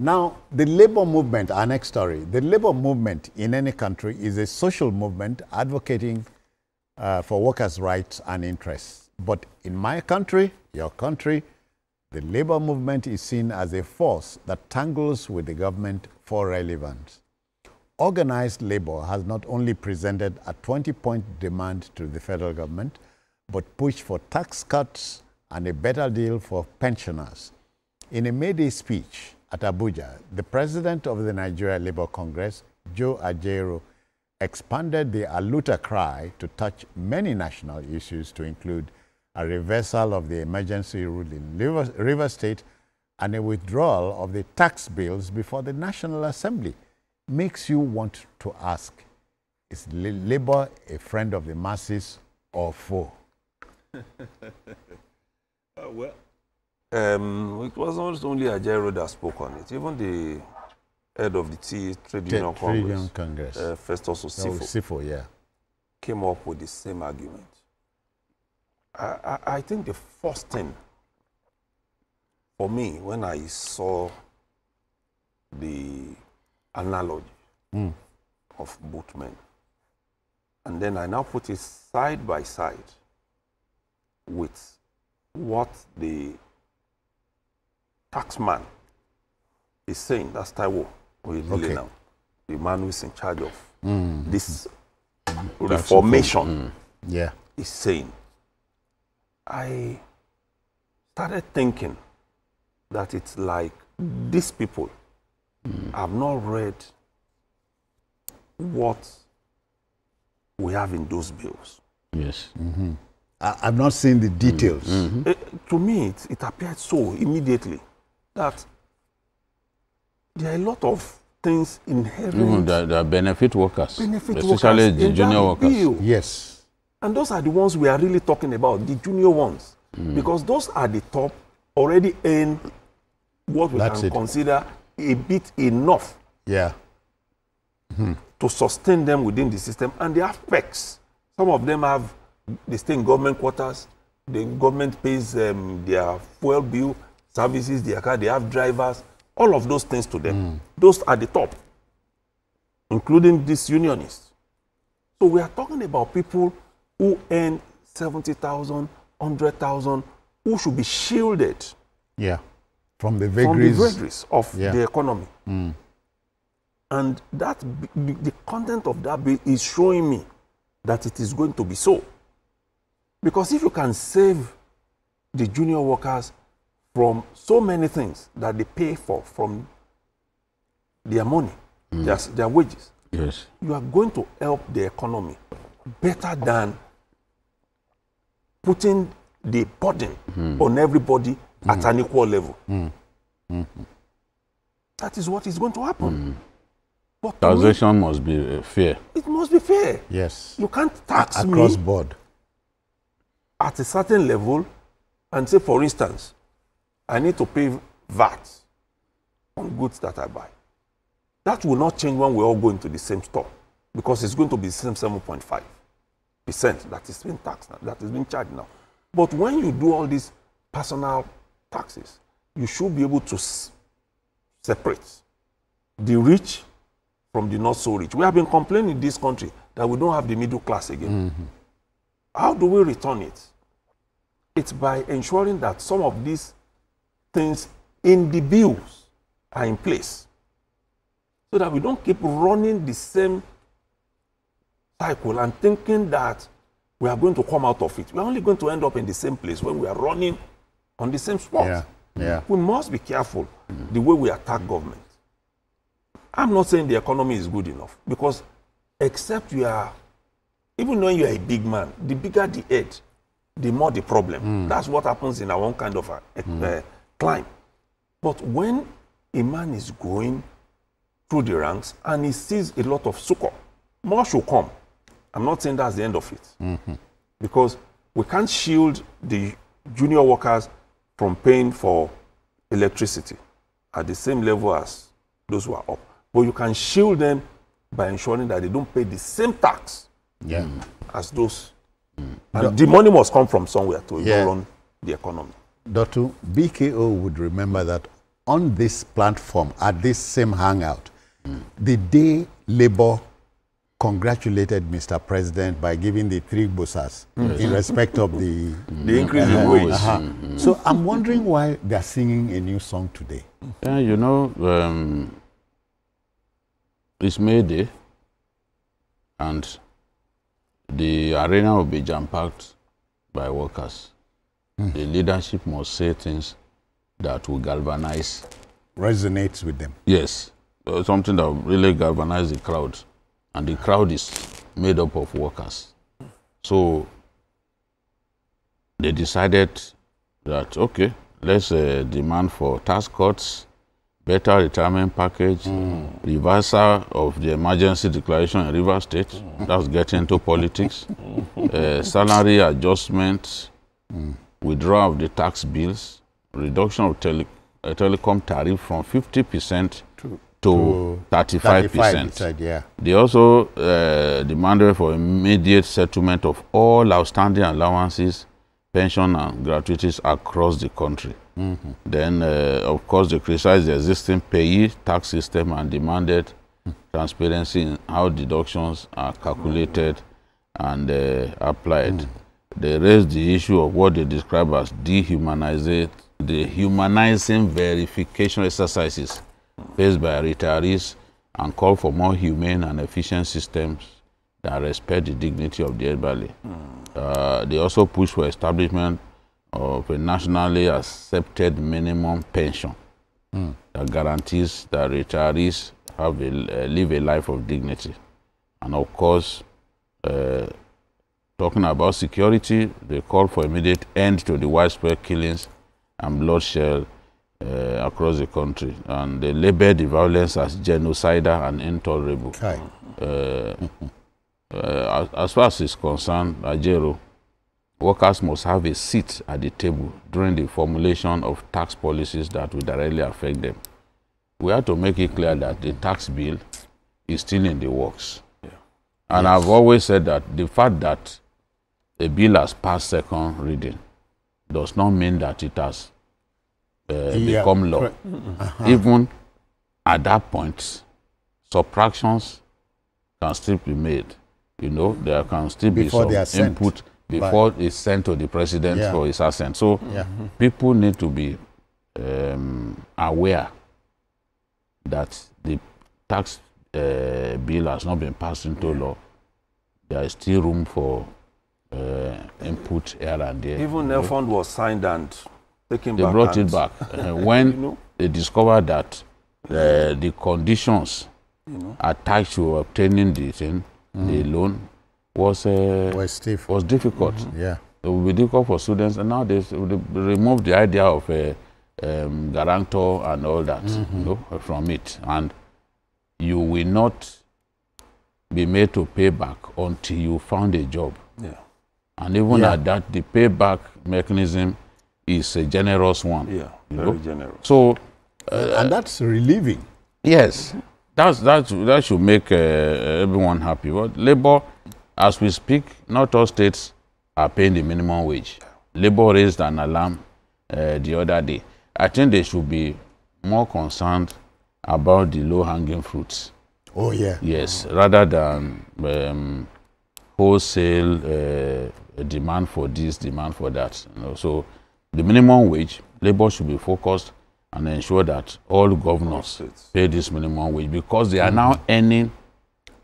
Now, the labor movement, our next story, the labor movement in any country is a social movement advocating for workers' rights and interests. But in my country, your country, the labor movement is seen as a force that tangles with the government for relevance. Organized labor has not only presented a 20-point demand to the federal government, but pushed for tax cuts and a better deal for pensioners. In a May Day speech at Abuja, the president of the Nigeria Labour Congress, Joe Ajaero, expanded the Aluta cry to touch many national issues, to include a reversal of the emergency rule in Rivers State and a withdrawal of the tax bills before the National Assembly. Makes you want to ask, is Labour a friend of the masses or foe? Well, it wasn't only Ajaero that spoke on it. Even the head of the Trade Union Congress, Festus Osifo, yeah, came up with the same argument. I think the first thing for me, when I saw the analogy of both men, and then I now put it side by side with what the taxman is saying, that's Taiwo, now, the man who is in charge of this reformation, is saying. I started thinking that it's like these people have not read what we have in those bills. Yes. I've not seen the details. To me, it appeared so immediately that there are a lot of things inherent. Even the benefit workers, especially the junior workers. Bill. Yes. And those are the ones we are really talking about, the junior ones. Because those are the top, already earn what we can consider a bit enough to sustain them within the system. And they have perks. Some of them have, they stay in government quarters, the government pays their fuel bill, services, their car, they have drivers, all of those things to them. Those are the top, including these unionists. So we are talking about people who earn 70,000, 100,000, who should be shielded from the vagaries of the economy. And that the content of that bill is showing me that it is going to be so. Because if you can save the junior workers from so many things that they pay for from their money, their wages, you are going to help the economy better than putting the burden on everybody at an equal level. That is what is going to happen. But taxation must be fair. It must be fair. Yes. You can't tax across me board at a certain level and say, for instance, I need to pay VAT on goods that I buy. That will not change when we all go into the same store, because it's going to be the same 7.5% that is being taxed now, that is being charged now. But when you do all these personal taxes, you should be able to separate the rich from the not so rich. We have been complaining in this country that we don't have the middle class again. How do we return it? It's by ensuring that some of these things in the bills are in place, so that we don't keep running the same cycle and thinking that we are going to come out of it. We're only going to end up in the same place when we are running on the same spot. We must be careful the way we attack government. I'm not saying the economy is good enough, because except you are, even when you are a big man, the bigger the head, the more the problem. That's what happens in our own kind of climb. But when a man is going through the ranks and he sees a lot of succor, more should come. I'm not saying that's the end of it. Because we can't shield the junior workers from paying for electricity at the same level as those who are up. But you can shield them by ensuring that they don't pay the same tax as those. And the money must come from somewhere to run the economy. Dr. BKO would remember that on this platform, at this same hangout, the day Labour congratulated Mr. President by giving the 3 busas in respect of the increase in wage. So I'm wondering why they're singing a new song today. Yeah, you know, it's May Day, and the arena will be jam-packed by workers. The leadership must say things that will galvanize. Resonates with them. Yes, something that will really galvanize the crowd. And the crowd is made up of workers. So they decided that, okay, let's demand for tax cuts, better retirement package, reversal of the emergency declaration in Rivers State. That's getting into politics. Salary adjustment, withdrawal of the tax bills, reduction of telecom tariff from 50% to 35%. Yeah. They also demanded for immediate settlement of all outstanding allowances, pension and gratuities across the country. Then, of course, they criticized the existing payee tax system and demanded transparency in how deductions are calculated and applied. They raised the issue of what they describe as dehumanizing verification exercises faced by retirees and call for more humane and efficient systems that respect the dignity of the elderly. They also push for establishment of a nationally accepted minimum pension that guarantees that retirees have live a life of dignity. And of course, talking about security, they call for immediate end to the widespread killings and bloodshed across the country, and they label the violence as genocidal and intolerable. As far as it's concerned, Ajero, workers must have a seat at the table during the formulation of tax policies that will directly affect them. We have to make it clear that the tax bill is still in the works. And I've always said that the fact that a bill has passed second reading does not mean that it has become law. Even at that point, subtractions can still be made. You know, there can still be some input before it's sent to the president for his assent. So people need to be aware that the tax bill has not been passed into law. There is still room for input here and there. Even the fund was signed and taken they back. They brought it back when they discovered that the conditions attached to obtaining the thing, the loan, was difficult. Yeah, it would be difficult for students, and now they removed the idea of a guarantor and all that from it, and you will not be made to pay back until you found a job. And even at that, the payback mechanism is a generous one. Yeah, very generous. So, and that's relieving. Yes, that should make everyone happy. But Labour, as we speak, not all states are paying the minimum wage. Labour raised an alarm the other day. I think they should be more concerned about the low-hanging fruits. Oh, yeah. Yes, rather than wholesale demand for this, demand for that. So the minimum wage, Labour should be focused and ensure that all governors pay this minimum wage, because they are now earning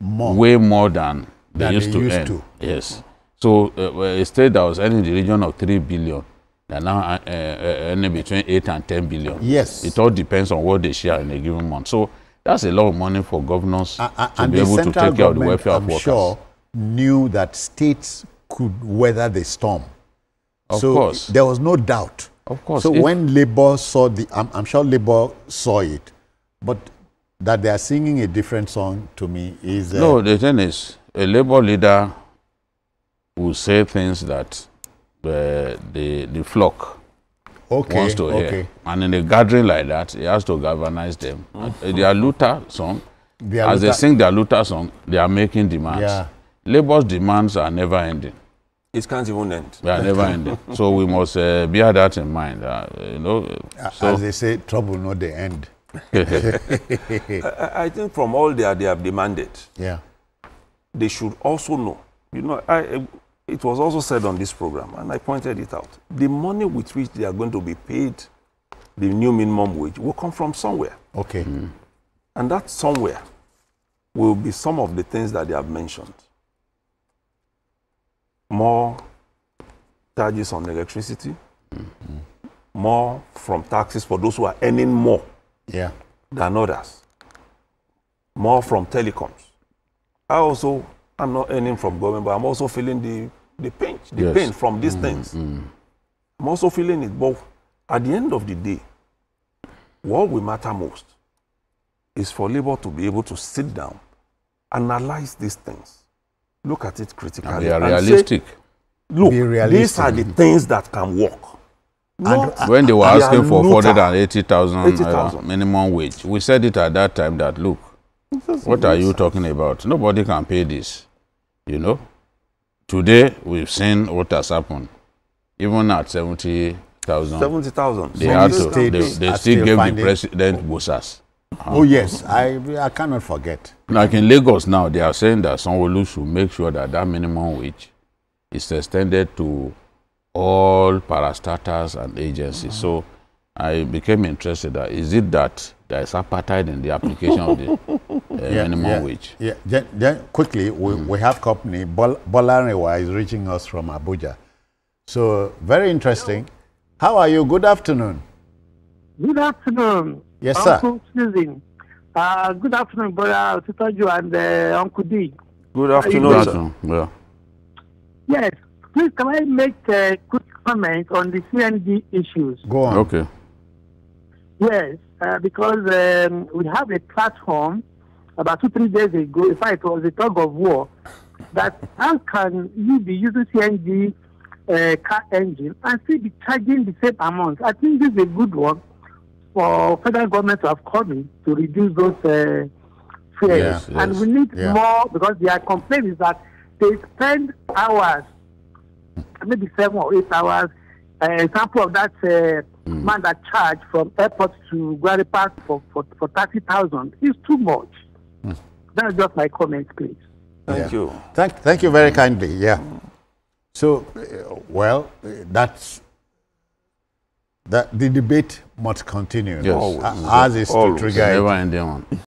way more than they used to earn. Yes. So a state that was earning in the region of 3 billion, they are now earning between 8 and 10 billion. Yes. It all depends on what they share in a given month. So that's a lot of money for governors to be able to take care of the welfare of workers. Sure knew that states could weather the storm. Of course. There was no doubt. Of course. So when Labour saw I'm sure Labour saw it, but that they are singing a different song to me is... no, the thing is, a Labour leader will say things that the flock wants to hear. And in a gathering like that, he has to galvanize them. Their Luther song, they sing their Luther song, they are making demands. Labour's demands are never ending. It can't even end. They are never ending. So we must bear that in mind. You know, as they say, trouble not the end. I think from all they have demanded, Yeah. they should also know. You know, it was also said on this program, and I pointed it out. The money with which they are going to be paid the new minimum wage will come from somewhere. Okay. And that somewhere will be some of the things that they have mentioned. More charges on electricity, more from taxes for those who are earning more Yeah. than others, more from telecoms. I'm not earning from government, but I'm also feeling the pinch, the pain from these things. I'm also feeling it, but at the end of the day, what will matter most is for Labour to be able to sit down, analyze these things, look at it critically, and they are realistic. Say, look, Be realistic. these are the things that can work. When they were asking for 480,000 80,000 minimum wage, we said it at that time that, look, what are you talking about? Nobody can pay this, you know. Today, we've seen what has happened. Even at 70,000, 70,000. they had to, states they are still still gave the finding- president bonuses. Oh, yes. I cannot forget. Like in Lagos now, they are saying that Sanwo-Olu should make sure that that minimum wage is extended to all parastatals and agencies. So I became interested that is it that there is appetite in the application of the minimum wage? Yeah. Then quickly, we have company. Bolarewa is reaching us from Abuja. So very interesting. How are you? Good afternoon. Good afternoon. Yes, sir. Uncle Susan. Good afternoon, brother Titoju and Uncle D. Good afternoon, sir. Yeah. Yes, please can I make a quick comment on the CNG issues? Go on. Okay. Yes, because we have a platform about 2-3 days ago. In fact, it was a tug of war that how can you be using CNG car engine and still be charging the same amount? I think this is a good one for federal government to have come in to reduce those fares. Yes, And yes. we need Yeah. more because their complaint is that they spend hours, maybe 7 or 8 hours. Example of that man that charged from airport to Gwari Park for 30,000 is too much. That's just my comment, please. Thank you. Thank you very kindly. Yeah. So, well, the debate must continue. Yes. As is to Always. trigger it. Never ending one.